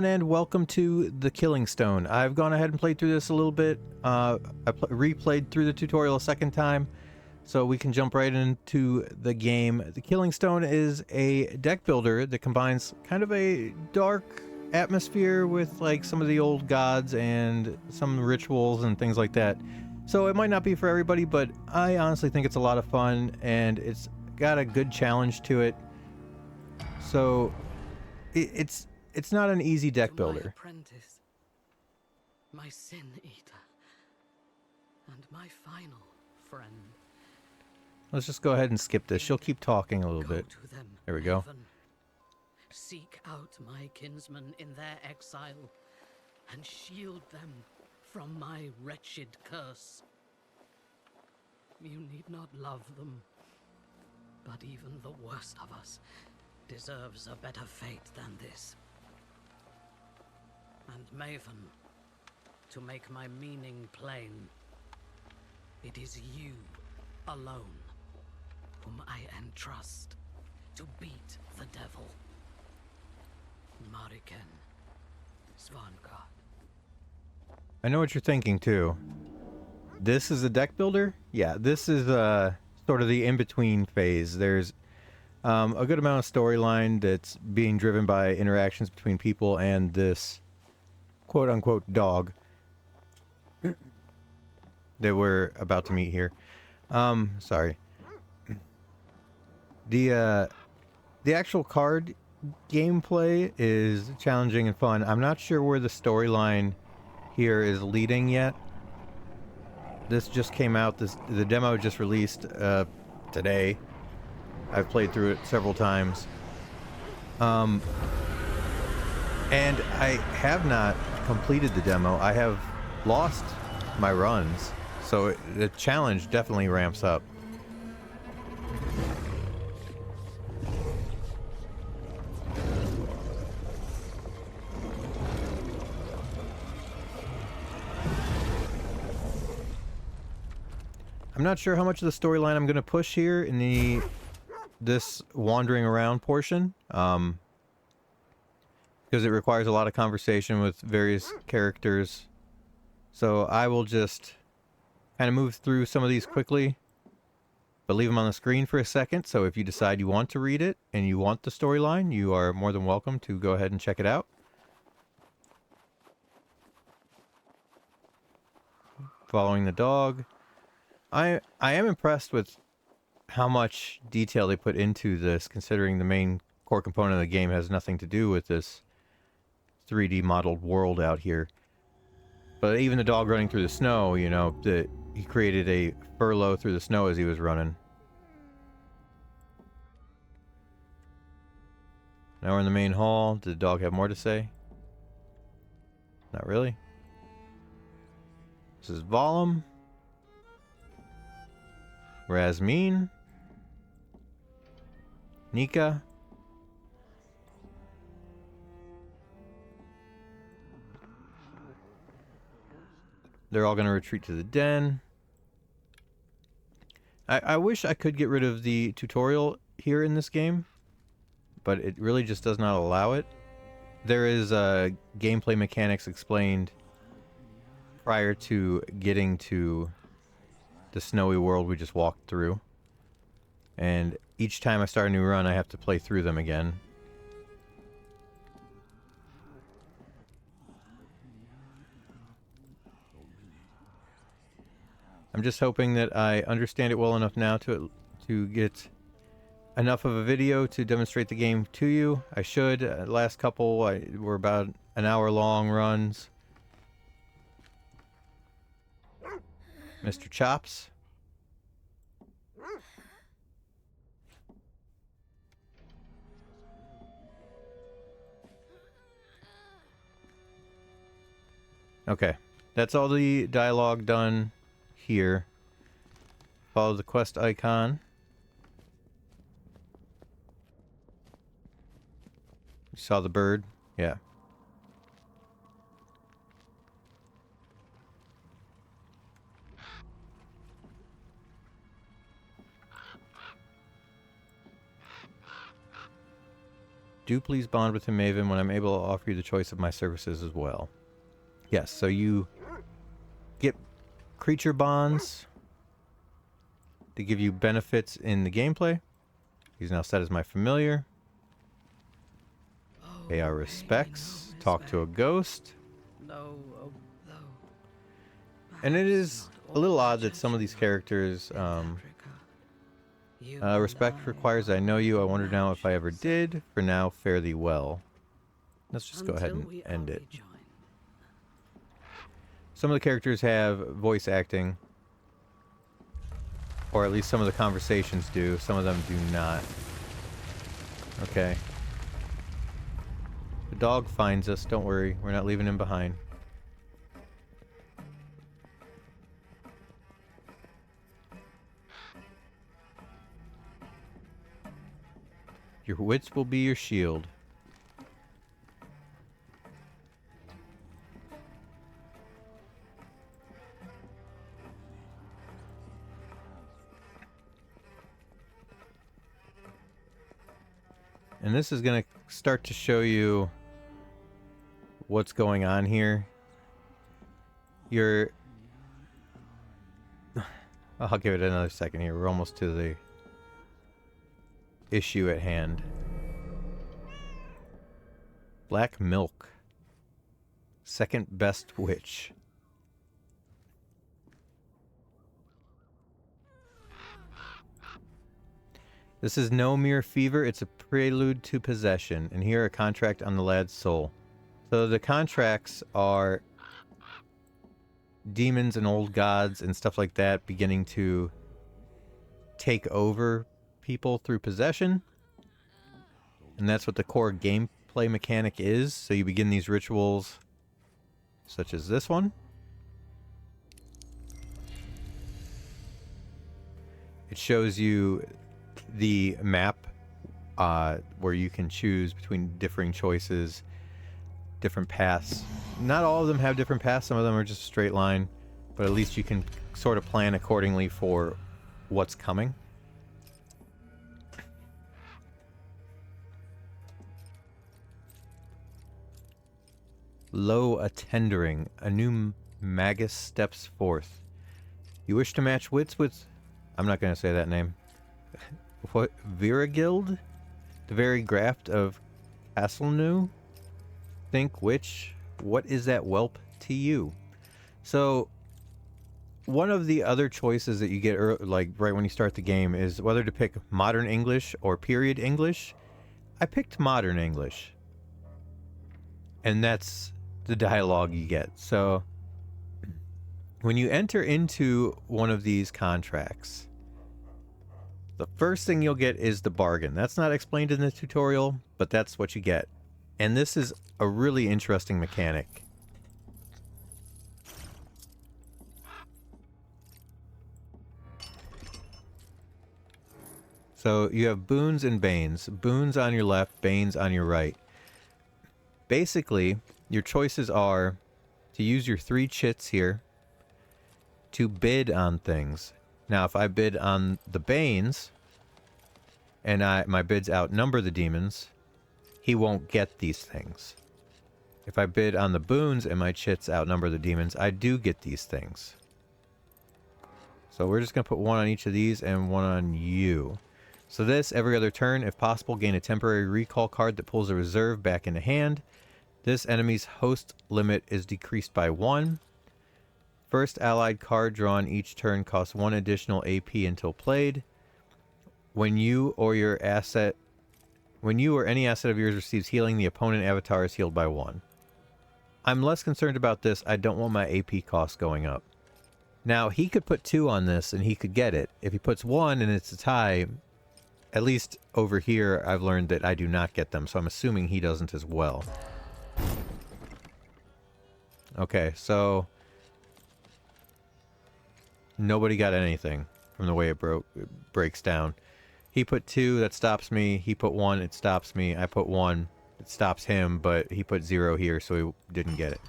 and welcome to the Killing Stone. I've gone ahead and played through this a little bit. I replayed through the tutorial a second time, so we can jump right into the game. The Killing Stone is a deck builder that combines kind of a dark atmosphere with like some of the old gods and some rituals and things like that. So it might not be for everybody, but I honestly think it's a lot of fun and it's got a good challenge to it. So it's not an easy deck builder. My apprentice, my sin eater, and my final friend. Let's just go ahead and skip this. She'll keep talking a little bit. There we go. Seek out my kinsmen in their exile and shield them from my wretched curse. You need not love them, but even the worst of us deserves a better fate than this. And Maven, to make my meaning plain, it is you alone whom I entrust to beat the devil. Mariken Svanka. I know what you're thinking too. This is a deck builder? Yeah, this is sort of the in-between phase. There's a good amount of storyline that's being driven by interactions between people and this quote-unquote dog that we're about to meet here. Sorry. The actual card gameplay is challenging and fun. I'm not sure where the storyline here is leading yet. This just came out. The demo just released today. I've played through it several times. And I have not completed the demo. I have lost my runs. So the challenge definitely ramps up. I'm not sure how much of the storyline I'm going to push here in this wandering around portion, because it requires a lot of conversation with various characters. So I will just kind of move through some of these quickly, but leave them on the screen for a second. So if you decide you want to read it and you want the storyline, you are more than welcome to go ahead and check it out. Following the dog. I am impressed with how much detail they put into this, considering the main core component of the game has nothing to do with this 3D modeled world out here. But even the dog running through the snow, you know, he created a furrow through the snow as he was running. Now we're in the main hall. Did the dog have more to say? Not really. This is Volum. Razmin, Nika, they're all going to retreat to the den. I wish I could get rid of the tutorial here in this game, but it really just does not allow it. There is gameplay mechanics explained prior to getting to the snowy world we just walked through, and each time I start a new run I have to play through them again. I'm just hoping that I understand it well enough now to get enough of a video to demonstrate the game to you. I should. Last couple were about an hour long runs. Mr. Chops. Okay, that's all the dialogue done here. Follow the quest icon. You saw the bird? Yeah. Do please bond with him, Maven. When I'm able, I'll offer you the choice of my services as well. Yes, so you get creature bonds to give you benefits in the gameplay. He's now set as my familiar. Pay our respects. Talk to a ghost. And it is a little odd that some of these characters... respect requires I know you. I wonder now if I ever did. For now, fare thee well. Let's just go ahead and end it. Some of the characters have voice acting. Or at least some of the conversations do. Some of them do not. Okay. The dog finds us. Don't worry. We're not leaving him behind. Your wits will be your shield. And this is going to start to show you what's going on here. I'll give it another second here. We're almost to the issue at hand. Black Milk. Second best witch. This is no mere fever, it's a prelude to possession, and here a contract on the lad's soul. So the contracts are demons and old gods and stuff like that beginning to take over people through possession. And that's what the core gameplay mechanic is. So you begin these rituals such as this one. It shows you the map where you can choose between differing choices, different paths. Not all of them have different paths. Some of them are just a straight line, but at least you can sort of plan accordingly for what's coming. Lo, a tendering, a new magus steps forth. You wish to match wits with... I'm not going to say that name. What? Viragild? The very graft of Castelnu? Think which? What is that whelp to you? So, one of the other choices that you get like right when you start the game is whether to pick modern English or period English. I picked modern English. And that's the dialogue you get. So, when you enter into one of these contracts, the first thing you'll get is the bargain. That's not explained in the tutorial, but that's what you get. And this is a really interesting mechanic. So you have boons and banes. Boons on your left, banes on your right. Basically, your choices are to use your 3 chits here to bid on things. Now, if I bid on the banes, and my bids outnumber the demons, he won't get these things. If I bid on the boons and my chits outnumber the demons, I do get these things. So we're just going to put 1 on each of these and 1 on you. So this, every other turn, if possible, gain a temporary recall card that pulls a reserve back into hand. This enemy's host limit is decreased by 1. First allied card drawn each turn costs 1 additional AP until played. When you or any asset of yours receives healing, the opponent avatar is healed by 1. I'm less concerned about this. I don't want my AP cost going up. Now, he could put 2 on this and he could get it. If he puts 1 and it's a tie, at least over here, I've learned that I do not get them. So I'm assuming he doesn't as well. Okay, so nobody got anything from the way it breaks down. He put 2, that stops me. He put 1, it stops me. I put 1, it stops him, but he put 0 here, so he didn't get it.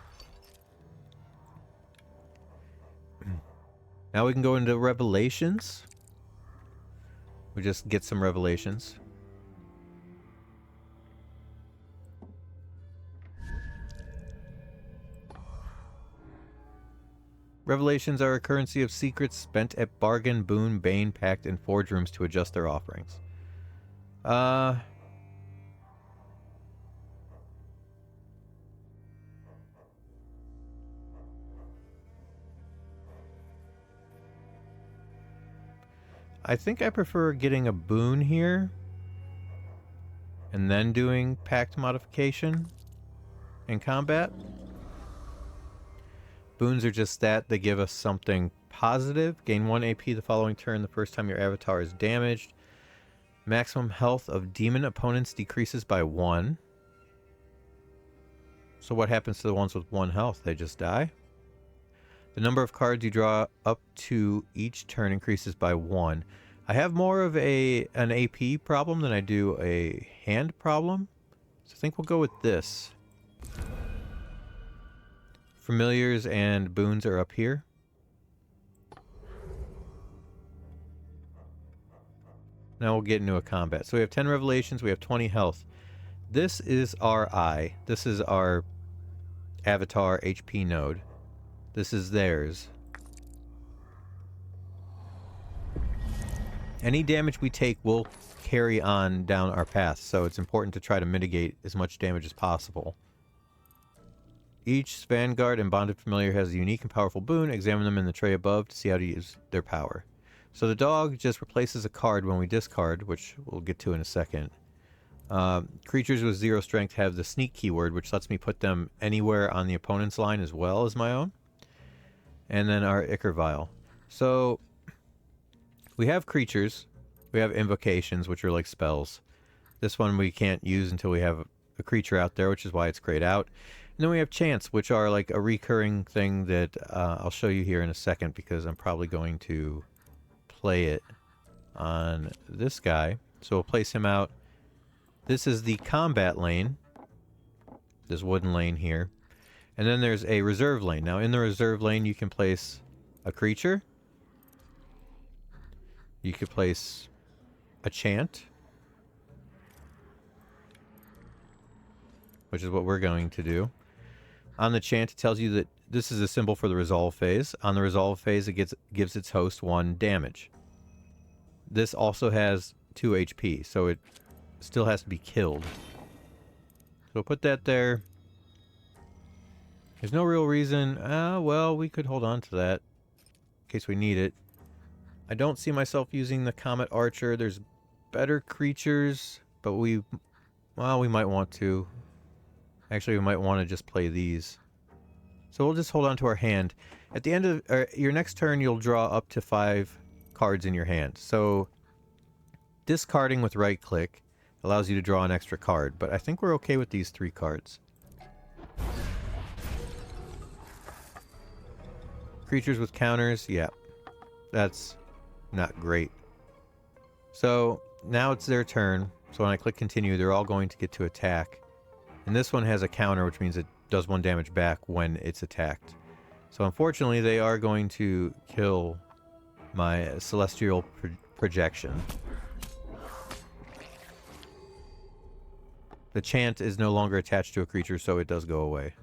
Now we can go into revelations. We just get some revelations. Revelations are a currency of secrets spent at bargain, boon, bane, pact, and forge rooms to adjust their offerings. I think I prefer getting a boon here and then doing pact modification in combat. Boons are just that. They give us something positive. Gain 1 AP the following turn the first time your avatar is damaged. Maximum health of demon opponents decreases by 1. So what happens to the ones with 1 health? They just die? The number of cards you draw up to each turn increases by 1. I have more of an AP problem than I do a hand problem. So I think we'll go with this. Familiars and boons are up here. Now we'll get into a combat. So we have 10 revelations, we have 20 health. This is our eye. This is our avatar HP node. This is theirs. Any damage we take will carry on down our path, so it's important to try to mitigate as much damage as possible. Each Vanguard and Bonded Familiar has a unique and powerful boon. Examine them in the tray above to see how to use their power. So the dog just replaces a card when we discard, which we'll get to in a second. Creatures with 0 strength have the sneak keyword, which lets me put them anywhere on the opponent's line as well as my own. And then our Ichor Vial. So we have creatures. We have invocations, which are like spells. This one we can't use until we have a creature out there, which is why it's grayed out. And then we have chants, which are like a recurring thing that I'll show you here in a second because I'm probably going to play it on this guy. So we'll place him out. This is the combat lane. This wooden lane here. And then there's a reserve lane. Now in the reserve lane you can place a creature. You could place a chant, which is what we're going to do. On the chant, it tells you that this is a symbol for the resolve phase. On the resolve phase, it gives its host 1 damage. This also has 2 HP, so it still has to be killed. So we'll put that there. There's no real reason. Well, we could hold on to that in case we need it. I don't see myself using the Comet Archer. There's better creatures, but we might want to. Actually, we might want to just play these. So we'll just hold on to our hand. At the end of your next turn, you'll draw up to 5 cards in your hand. So discarding with right click allows you to draw an extra card, but I think we're okay with these 3 cards. Creatures with counters, yeah. That's not great. So now it's their turn. So when I click continue, they're all going to get to attack. And this one has a counter, which means it does 1 damage back when it's attacked. So unfortunately, they are going to kill my celestial projection. The chant is no longer attached to a creature, so it does go away.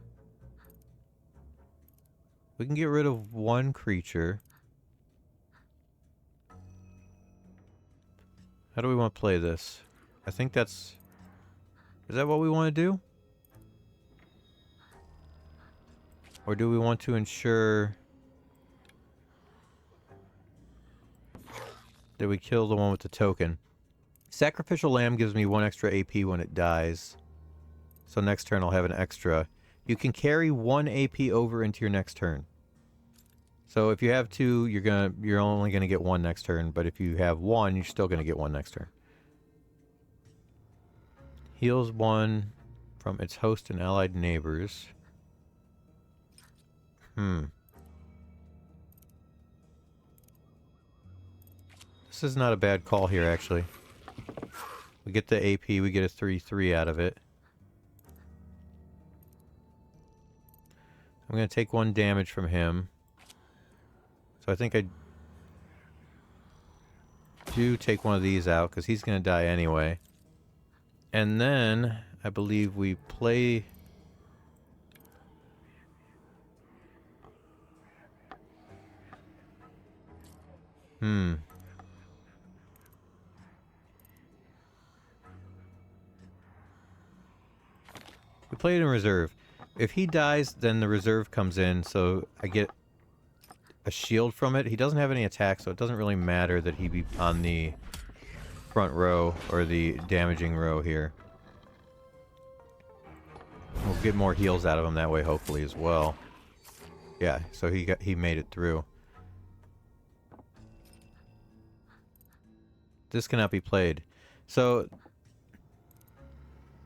We can get rid of 1 creature. How do we want to play this? I think that's... Is that what we want to do? Or do we want to ensure that we kill the one with the token? Sacrificial Lamb gives me 1 extra AP when it dies. So next turn I'll have an extra. You can carry 1 AP over into your next turn. So if you have 2, you're only gonna get 1 next turn, but if you have 1, you're still gonna get 1 next turn. Heals 1 from its host and allied neighbors. This is not a bad call here, actually. We get the AP, we get a 3/3 out of it. I'm going to take 1 damage from him. So I think I do take one of these out, because he's going to die anyway. And then, I believe we play... We play it in reserve. If he dies, then the reserve comes in, so I get a shield from it. He doesn't have any attack, so it doesn't really matter that he be on the front row or the damaging row here. We'll get more heals out of him that way, hopefully, as well. Yeah, so he made it through. This cannot be played. So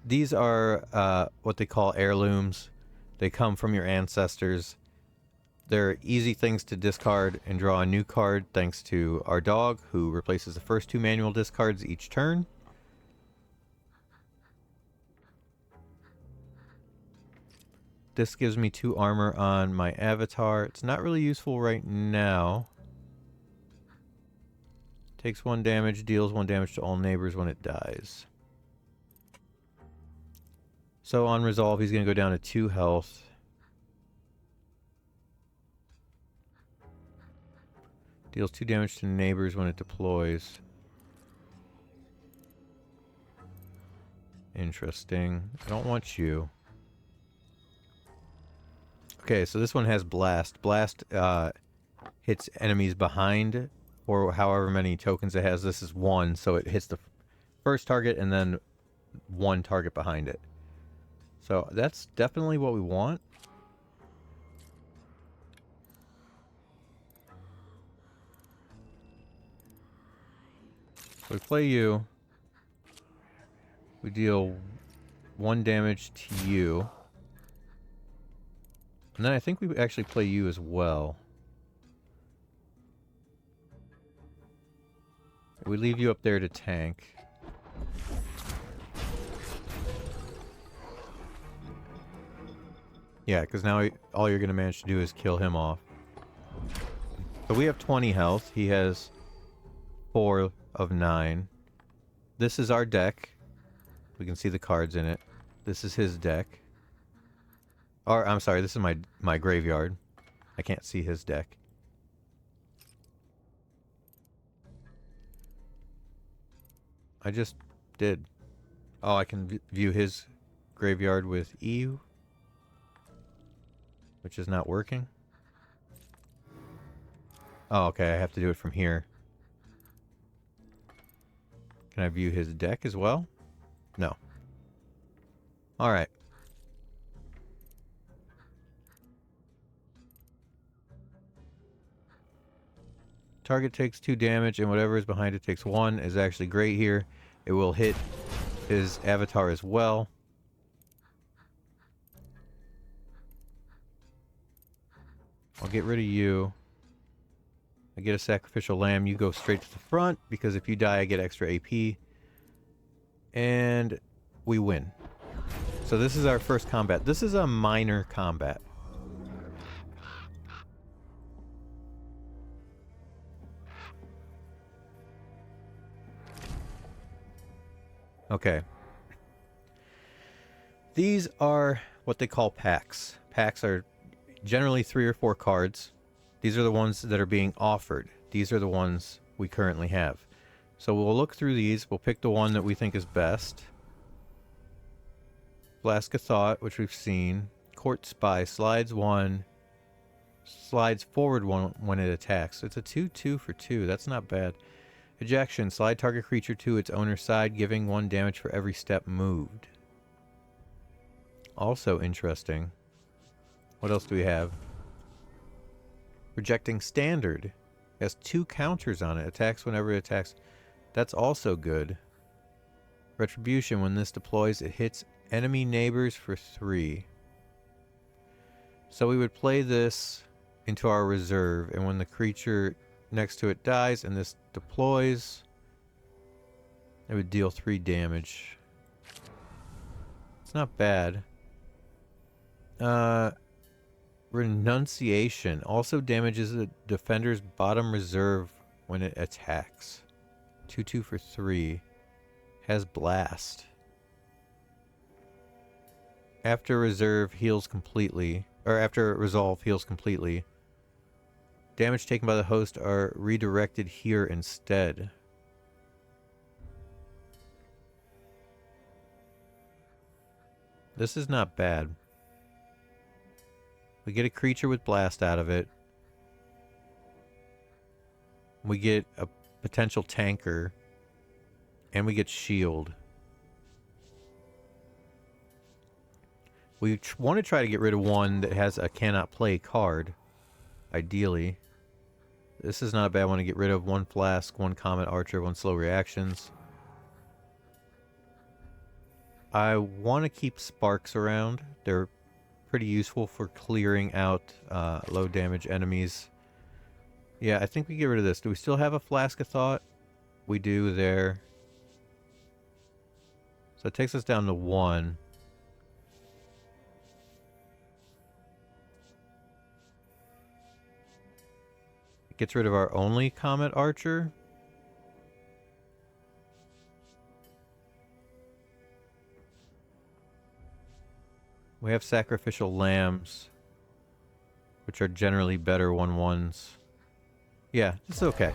these are what they call heirlooms. They come from your ancestors. They're easy things to discard and draw a new card thanks to our dog, who replaces the first 2 manual discards each turn. This gives me 2 armor on my avatar. It's not really useful right now. Takes 1 damage, deals 1 damage to all neighbors when it dies. So on resolve, he's going to go down to 2 health. Deals 2 damage to neighbors when it deploys. Interesting. I don't want you. Okay, so this one has Blast. Blast hits enemies behind, or however many tokens it has. This is 1, so it hits the first target and then 1 target behind it. So that's definitely what we want. So we play you. We deal 1 damage to you. And then I think we actually play you as well. We leave you up there to tank. Yeah, because now all you're going to manage to do is kill him off. So we have 20 health. He has 4 of 9. This is our deck. We can see the cards in it. This is his deck. Or, I'm sorry, this is my graveyard. I can't see his deck. I just did. Oh, I can view his graveyard with EU, which is not working. Oh, okay, I have to do it from here. Can I view his deck as well? No. Alright. Target takes 2 damage, and whatever is behind it takes 1 is actually great here. It will hit his avatar as well. I'll get rid of you. I get a sacrificial lamb. You go straight to the front, because if you die, I get extra AP. And we win. So this is our first combat. This is a minor combat. Okay. These are what they call packs. Packs are generally 3 or 4 cards. These are the ones that are being offered. These are the ones we currently have. So we'll look through these. We'll pick the one that we think is best. Flask of Thought, which we've seen. Court Spy slides 1. Slides forward 1 when it attacks. It's a 2/2 for 2. That's not bad. Ejection. Slide target creature to its owner's side, giving 1 damage for every step moved. Also interesting. What else do we have? Rejecting Standard. It has 2 counters on it. Attacks whenever it attacks. That's also good. Retribution. When this deploys, it hits enemy neighbors for 3. So we would play this into our reserve, and when the creature next to it dies and this deploys, it would deal 3 damage. It's not bad. Renunciation also damages the defender's bottom reserve when it attacks. 2/2 for 3. Has Blast. After reserve heals completely, or after resolve heals completely. Damage taken by the host are redirected here instead. This is not bad. We get a creature with blast out of it. We get a potential tanker. And we get shield. We want to try to get rid of one that has a cannot play card. Ideally. This is not a bad one to get rid of. One flask, one comet archer, one slow reactions. I want to keep sparks around. They're pretty useful for clearing out low damage enemies. Yeah, I think we get rid of this. Do we still have a flask of thought? We do there. So it takes us down to 1. It gets rid of our only comet archer. We have sacrificial lambs, which are generally better 1/1s. Yeah, this is okay.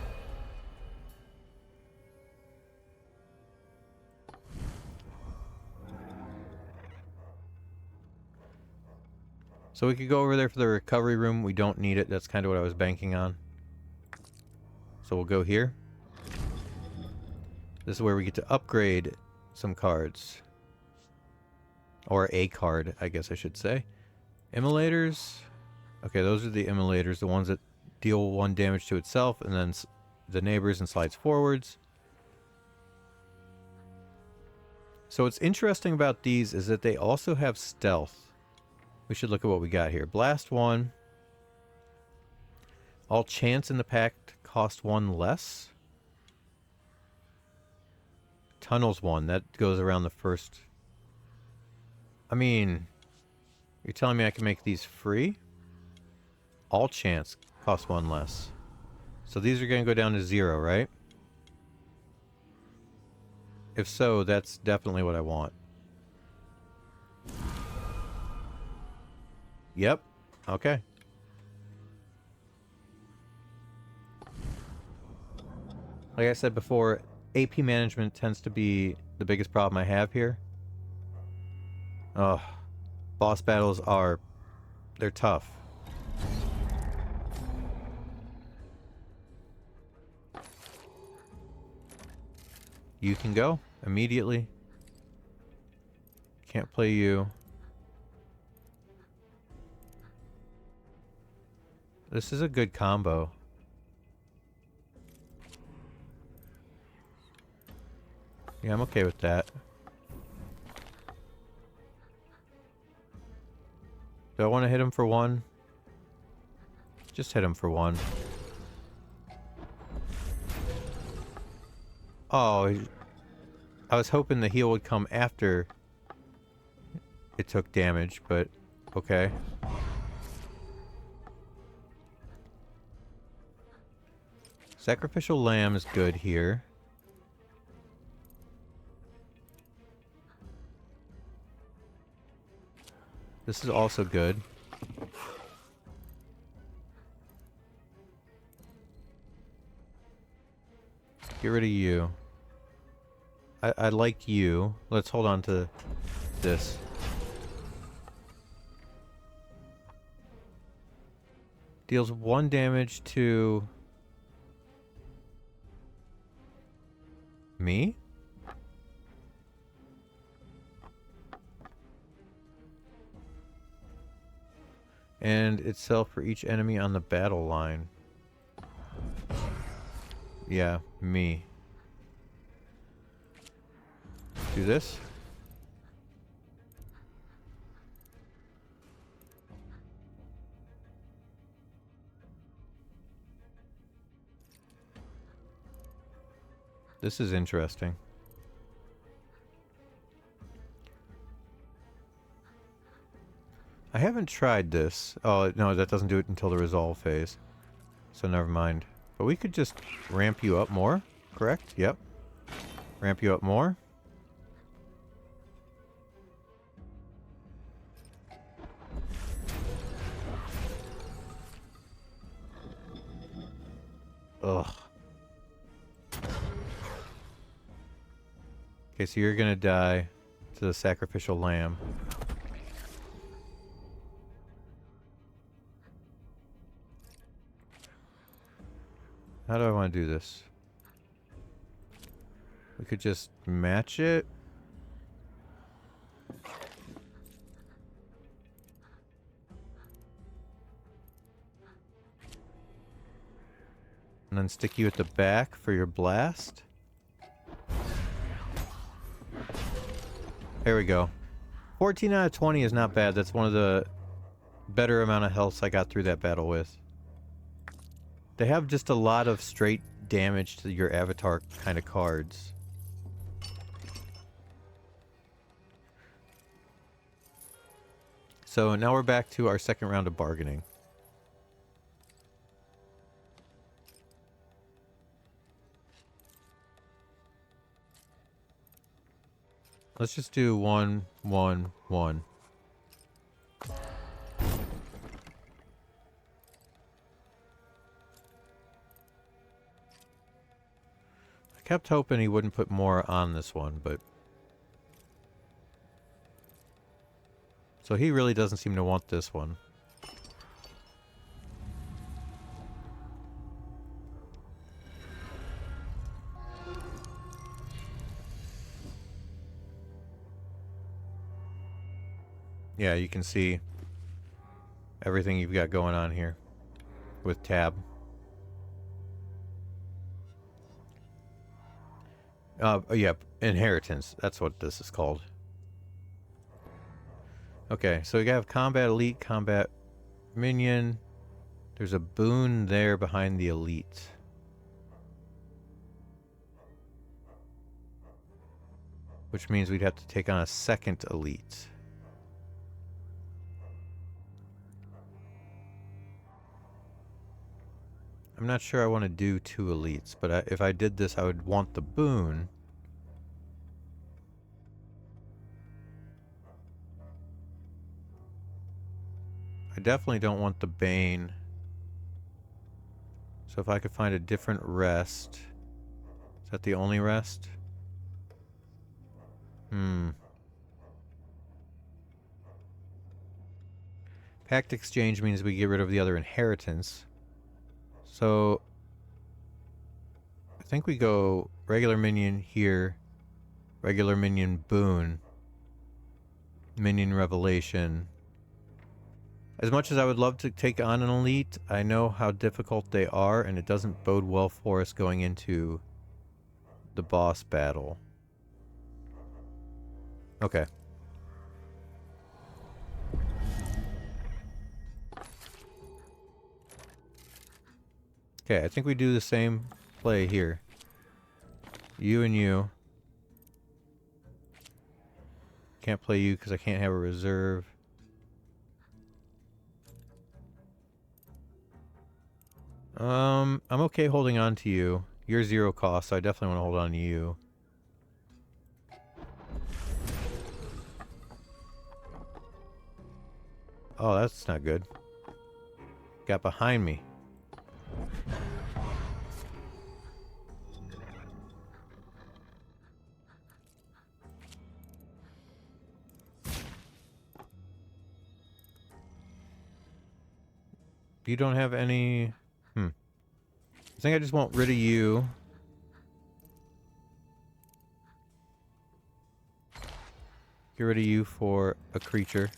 So we could go over there for the recovery room. We don't need it. That's kind of what I was banking on. So we'll go here. This is where we get to upgrade some cards. Or a card, I guess I should say. Immolators. Okay, those are the immolators. The ones that deal 1 damage to itself and then the neighbors and slides forwards. So what's interesting about these is that they also have stealth. We should look at what we got here. Blast 1. All chants in the pact cost 1 less. Tunnels 1. That goes around the first. I mean, you're telling me I can make these free? All chants cost 1 less. So these are going to go down to 0, right? If so, that's definitely what I want. Yep. Okay. Like I said before, AP management tends to be the biggest problem I have here. Ugh. Boss battles are... they're tough. You can go immediately. Can't play you. This is a good combo. Yeah, I'm okay with that. Do I want to hit him for 1? Just hit him for 1. Oh, I was hoping the heal would come after it took damage, but okay. Sacrificial lamb is good here. This is also good. Get rid of you. I like you. Let's hold on to this. Deals 1 damage to... me? And itself for each enemy on the battle line. Yeah, me. Do this. This is interesting. I haven't tried this. Oh, no, that doesn't do it until the resolve phase. So never mind. But we could just ramp you up more, correct? Yep. Ramp you up more. Ugh. Okay, so you're gonna die to the sacrificial lamb. How do I want to do this? We could just match it. And then stick you at the back for your blast. There we go. 14 out of 20 is not bad. That's one of the better amount of healths I got through that battle with. They have just a lot of straight damage to your avatar kind of cards. So now we're back to our second round of bargaining. Let's just do 1, 1, 1. I kept hoping he wouldn't put more on this one, but... So he really doesn't seem to want this one. Yeah, you can see everything you've got going on here with tab. Yeah, inheritance. That's what this is called. Okay, so we have combat elite, combat minion. There's a boon there behind the elite. Which means we'd have to take on a second elite. I'm not sure I want to do 2 elites, but if I did this, I would want the boon. I definitely don't want the bane. So if I could find a different rest. Is that the only rest? Pact exchange means we get rid of the other inheritance. So I think we go regular minion here, regular minion boon, minion revelation. As much as I would love to take on an elite, I know how difficult they are, and it doesn't bode well for us going into the boss battle. Okay. Okay, I think we do the same play here. You and you. Can't play you because I can't have a reserve. I'm okay holding on to you. You're 0 cost, so I definitely want to hold on to you. Oh, that's not good. Got behind me. You don't have any... I think I just want rid of you. Get rid of you for a creature.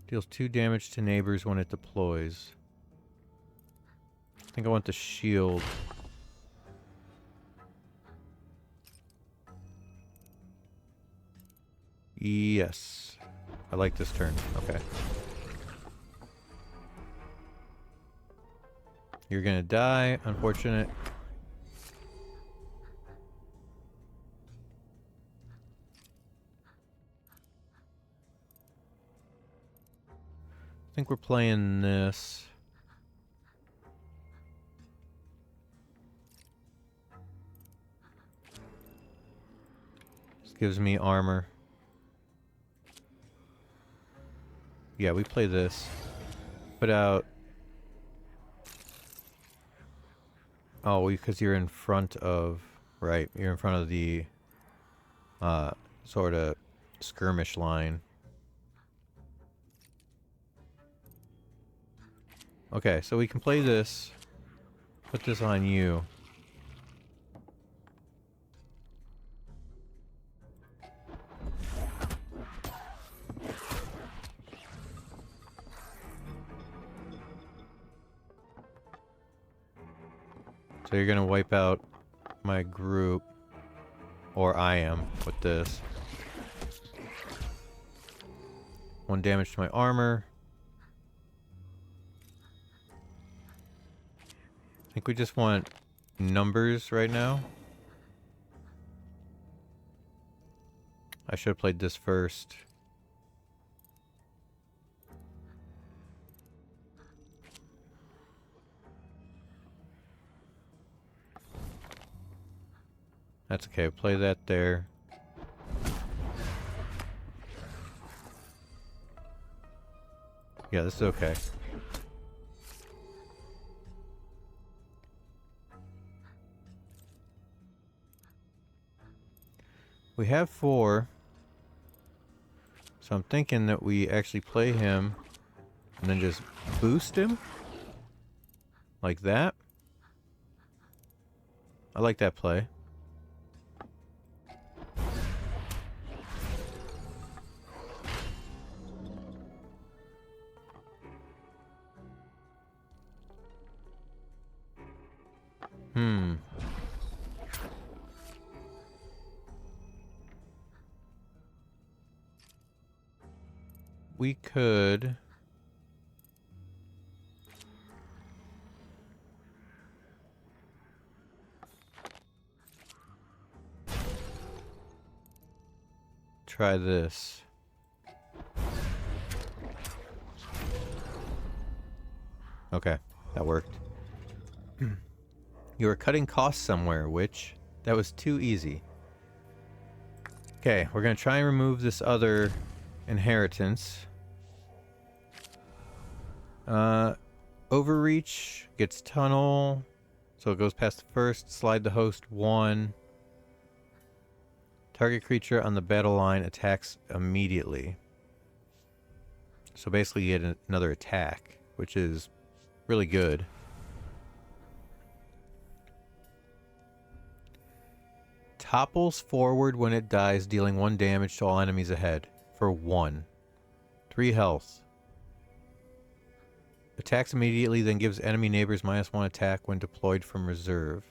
Deals 2 damage to neighbors when it deploys. I think I want the shield. Yes. I like this turn. Okay. You're gonna die. Unfortunate. I think we're playing this. This gives me armor. Yeah, we play this. Put out... Oh, because you're in front of... Right, you're in front of the... sort of skirmish line. Okay, so we can play this. Put this on you. So you're gonna wipe out my group, or I am, with this. 1 damage to my armor. I think we just want numbers right now. I should have played this first. That's okay, play that there. Yeah, this is okay. We have 4. So I'm thinking that we actually play him and then just boost him. Like that. I like that play. We could... try this. Okay, that worked. You are cutting costs somewhere, witch. That was too easy. Okay, we're gonna try and remove this other inheritance. Overreach gets tunnel. So it goes past the first. Slide the host 1. Target creature on the battle line attacks immediately. So basically you get another attack, which is really good. Topples forward when it dies, dealing 1 damage to all enemies ahead. For 1. 3 health. Attacks immediately, then gives enemy neighbors -1 attack when deployed from reserve.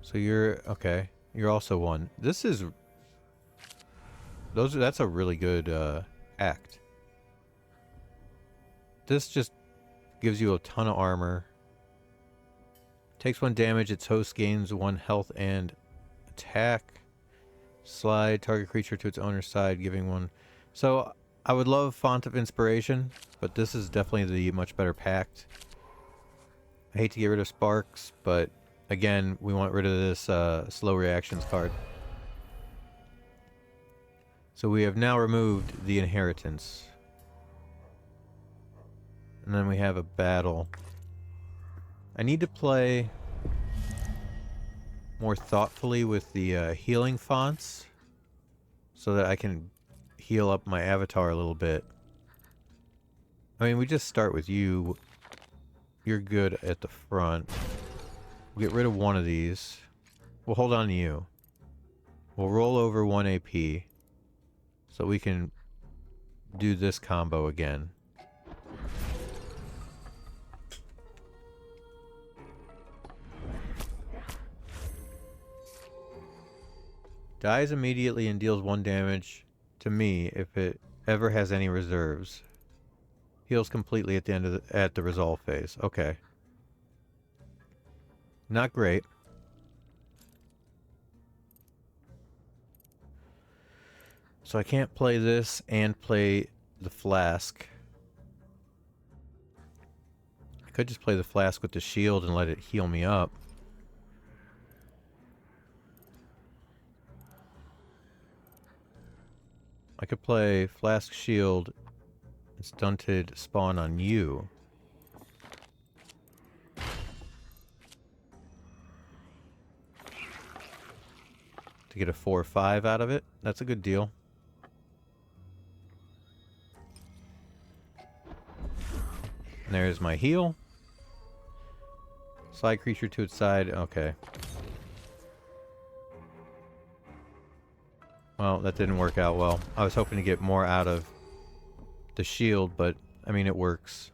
So you're... okay. You're also 1. This is... that's a really good act. This just gives you a ton of armor. Takes 1 damage, its host gains 1 health and attack. Slide target creature to its owner's side, giving 1... So, I would love Font of Inspiration, but this is definitely the much better pact. I hate to get rid of Sparks, but again, we want rid of this slow reactions card. So we have now removed the inheritance. And then we have a battle. I need to play more thoughtfully with the healing fonts so that I can heal up my avatar a little bit. I mean, we just start with you. You're good at the front. We'll get rid of one of these. We'll hold on to you. We'll roll over 1 AP so we can do this combo again. Dies immediately and deals 1 damage to me if it ever has any reserves. Heals completely at the end of the resolve phase. Okay. Not great. So I can't play this and play the flask. I could just play the flask with the shield and let it heal me up. I I could play Flask Shield and Stunted Spawn on you. To get a 4/5 out of it. That's a good deal. And there's my heal. Slide creature to its side. Okay. Well, that didn't work out well. I was hoping to get more out of the shield, but I mean, it works.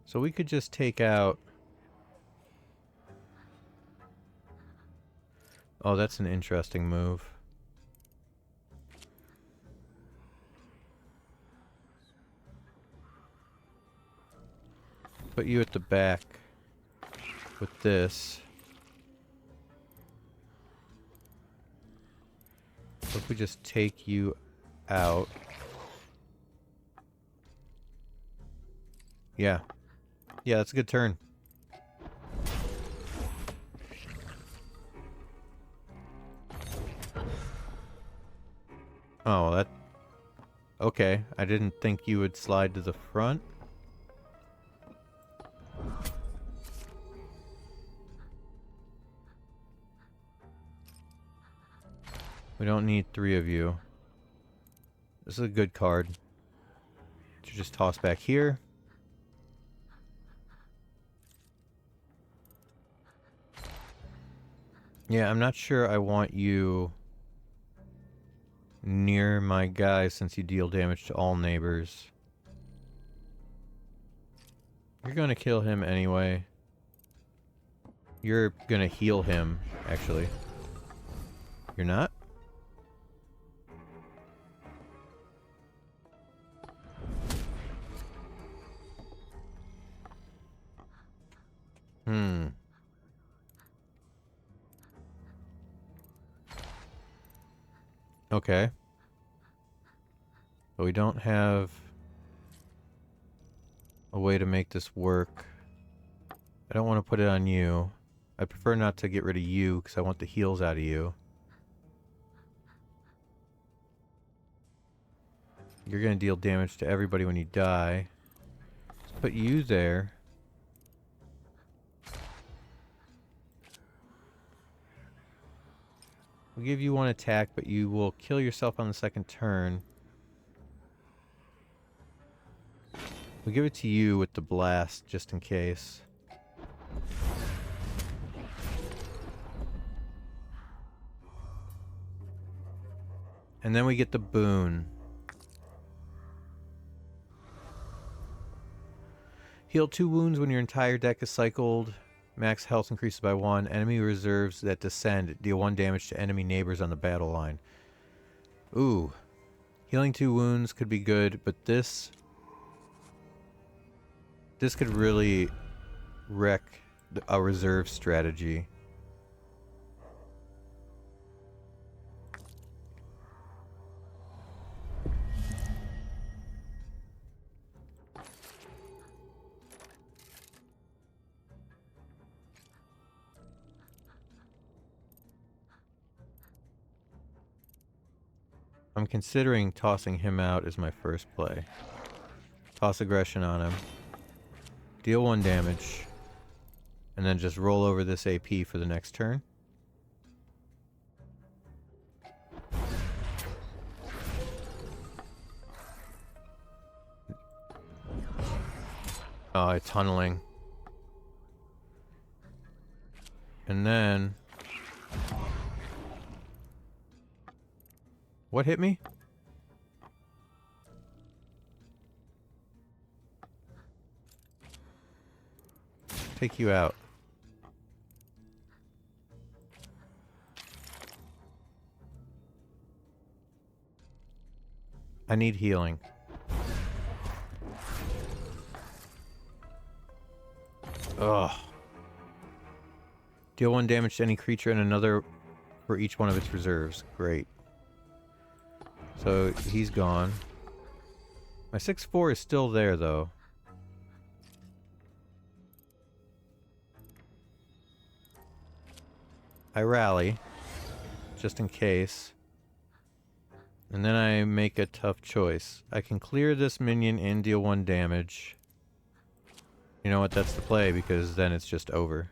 So we could just take out... Oh, that's an interesting move. Put you at the back with this. So if we just take you out. Yeah. Yeah, that's a good turn. Oh, that... Okay, I didn't think you would slide to the front. We don't need 3 of you. This is a good card. To just toss back here. Yeah, I'm not sure I want you near my guy since you deal damage to all neighbors. You're gonna kill him anyway. You're gonna heal him, actually. You're not? Okay. But we don't have a way to make this work. I don't want to put it on you. I prefer not to get rid of you because I want the heals out of you. You're going to deal damage to everybody when you die. Let's put you there. We'll give you 1 attack, but you will kill yourself on the second turn. We'll give it to you with the blast, just in case. And then we get the boon. Heal 2 wounds when your entire deck is cycled. Max health increases by 1. Enemy reserves that descend deal 1 damage to enemy neighbors on the battle line. Ooh. Healing 2 wounds could be good, but this could really wreck a reserve strategy. I'm considering tossing him out as my first play. Toss aggression on him. Deal 1 damage. And then just roll over this AP for the next turn. Oh, tunneling. And then... What hit me? Take you out. I need healing. Ugh. Deal 1 damage to any creature and another for each one of its reserves. Great. So he's gone. My 6/4 is still there, though. I rally, just in case. And then I make a tough choice. I can clear this minion and deal 1 damage. You know what, that's the play, because then it's just over.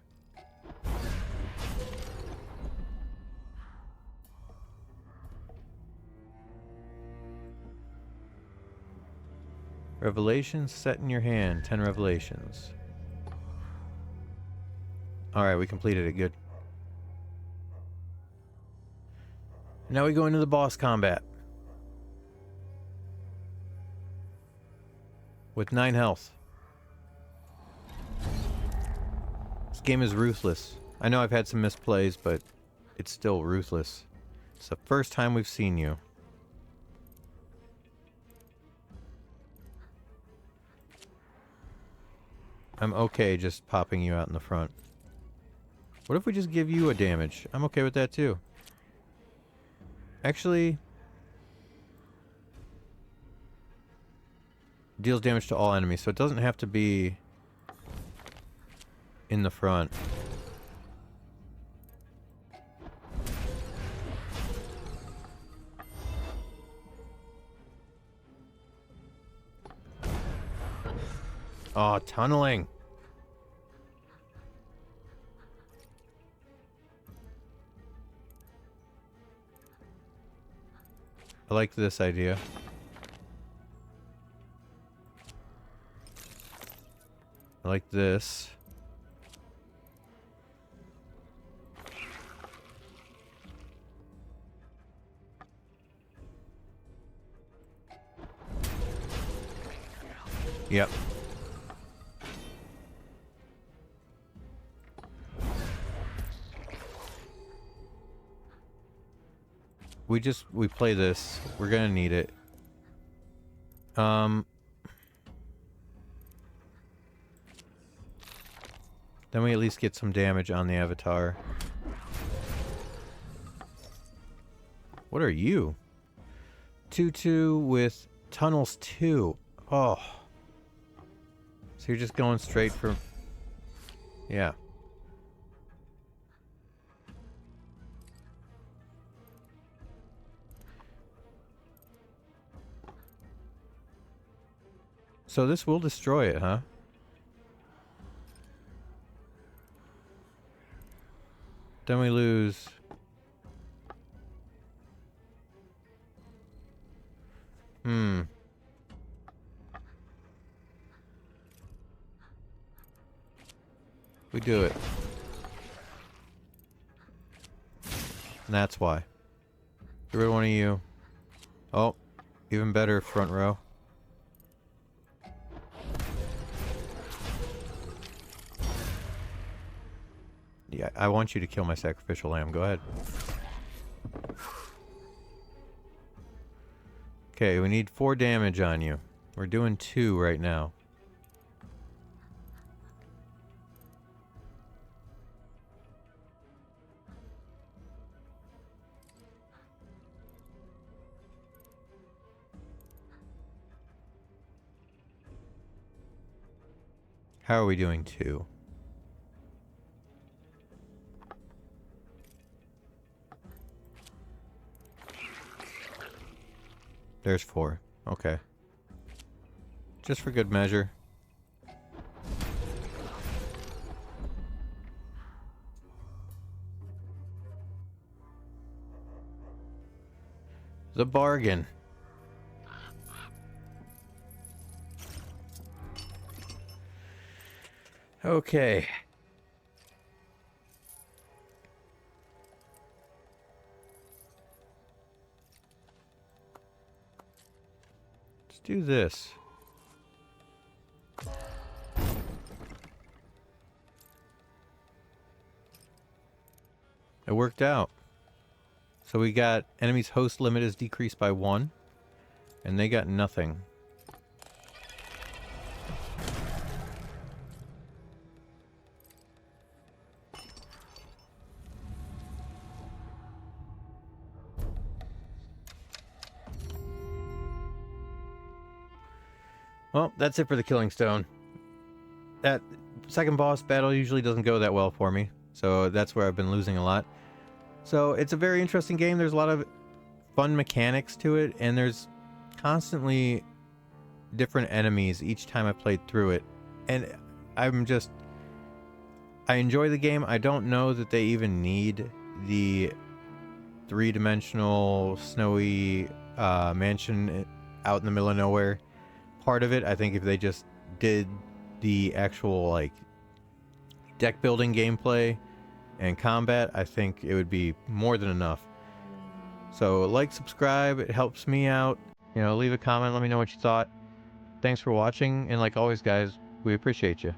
Revelations set in your hand. 10 revelations. Alright, we completed it. Good. Now we go into the boss combat. With 9 health. This game is ruthless. I know I've had some misplays, but it's still ruthless. It's the first time we've seen you. I'm okay just popping you out in the front. What if we just give you a damage? I'm okay with that too. Actually, deals damage to all enemies, so it doesn't have to be in the front. Oh, tunneling. I like this idea. I like this. Yep. We play this. We're gonna need it. Then we at least get some damage on the avatar. What are you? 2/2 with tunnels 2. Oh. So you're just going straight for... Yeah. So this will destroy it, huh? Then we lose... We do it. And that's why. Get rid of one of you. Oh, even better, front row. Yeah, I want you to kill my sacrificial lamb. Go ahead. Okay, we need 4 damage on you. We're doing 2 right now. How are we doing 2? There's 4. Okay. Just for good measure. The bargain. Okay. Let's do this. It worked out. So we got enemy's host limit is decreased by 1, and they got nothing. Well, that's it for the Killing Stone. That second boss battle usually doesn't go that well for me, so that's where I've been losing a lot. So it's a very interesting game. There's a lot of fun mechanics to it, and there's constantly different enemies each time I played through it. And I enjoy the game. I don't know that they even need the three-dimensional snowy mansion out in the middle of nowhere part of it. I think if they just did the actual like deck building gameplay and combat, I think it would be more than enough. So like, subscribe, it helps me out. You know, leave a comment, let me know what you thought. Thanks for watching, and like always guys, we appreciate you.